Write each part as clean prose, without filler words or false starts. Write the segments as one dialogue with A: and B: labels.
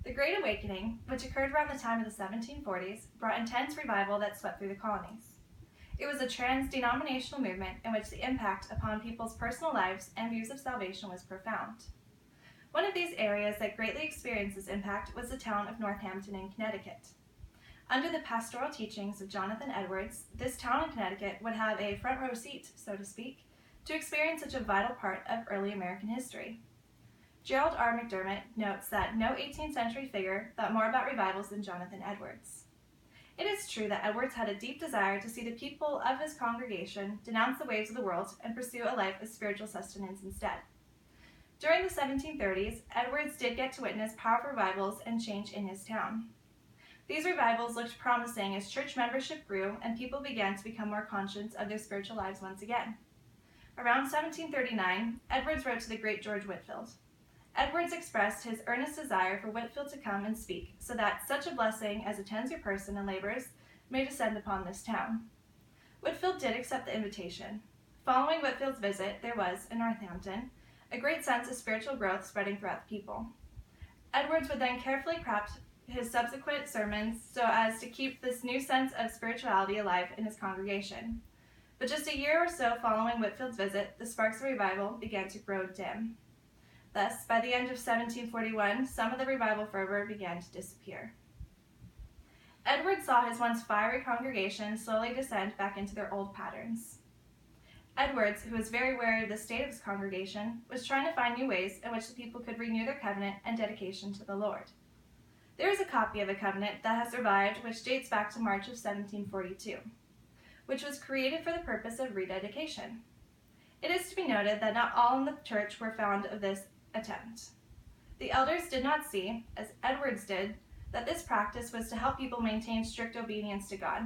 A: The Great Awakening, which occurred around the time of the 1740s, brought intense revival that swept through the colonies. It was a trans-denominational movement in which the impact upon people's personal lives and views of salvation was profound. One of these areas that greatly experienced this impact was the town of Northampton in Connecticut. Under the pastoral teachings of Jonathan Edwards, this town in Connecticut would have a front row seat, so to speak, to experience such a vital part of early American history. Gerald R. McDermott notes that no 18th century figure thought more about revivals than Jonathan Edwards. It is true that Edwards had a deep desire to see the people of his congregation denounce the ways of the world and pursue a life of spiritual sustenance instead. During the 1730s, Edwards did get to witness powerful revivals and change in his town. These revivals looked promising as church membership grew and people began to become more conscious of their spiritual lives once again. Around 1739, Edwards wrote to the great George Whitefield. Edwards expressed his earnest desire for Whitefield to come and speak, so that such a blessing as attends your person and labors may descend upon this town. Whitefield did accept the invitation. Following Whitefield's visit, there was, in Northampton, a great sense of spiritual growth spreading throughout the people. Edwards would then carefully craft his subsequent sermons so as to keep this new sense of spirituality alive in his congregation. But just a year or so following Whitefield's visit, the sparks of revival began to grow dim. Thus, by the end of 1741, some of the revival fervor began to disappear. Edwards saw his once fiery congregation slowly descend back into their old patterns. Edwards, who was very wary of the state of his congregation, was trying to find new ways in which the people could renew their covenant and dedication to the Lord. There is a copy of a covenant that has survived which dates back to March of 1742, which was created for the purpose of rededication. It is to be noted that not all in the church were fond of this attempt. The elders did not see, as Edwards did, that this practice was to help people maintain strict obedience to God,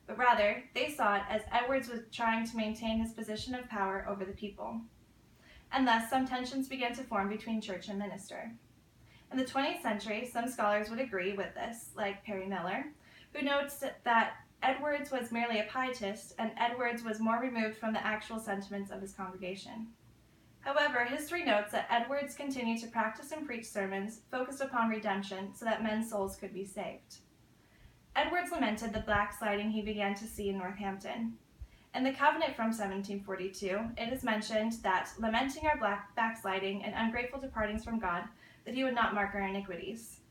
A: but rather they saw it as Edwards was trying to maintain his position of power over the people. And thus some tensions began to form between church and minister. In the 20th century, some scholars would agree with this, like Perry Miller, who notes that Edwards was merely a pietist and Edwards was more removed from the actual sentiments of his congregation. However, history notes that Edwards continued to practice and preach sermons focused upon redemption so that men's souls could be saved. Edwards lamented the backsliding he began to see in Northampton. In the covenant from 1742, it is mentioned that, lamenting our backsliding and ungrateful departings from God, that he would not mark our iniquities.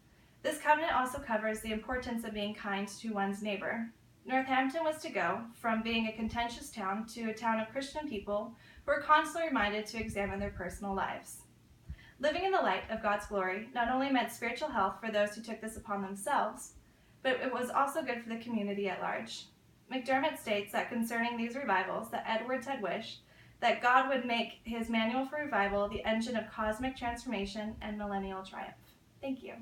A: This covenant also covers the importance of being kind to one's neighbor. Northampton was to go from being a contentious town to a town of Christian people who were constantly reminded to examine their personal lives. Living in the light of God's glory not only meant spiritual health for those who took this upon themselves, but it was also good for the community at large. McDermott states that concerning these revivals that Edwards had wished that God would make his manual for revival the engine of cosmic transformation and millennial triumph. Thank you.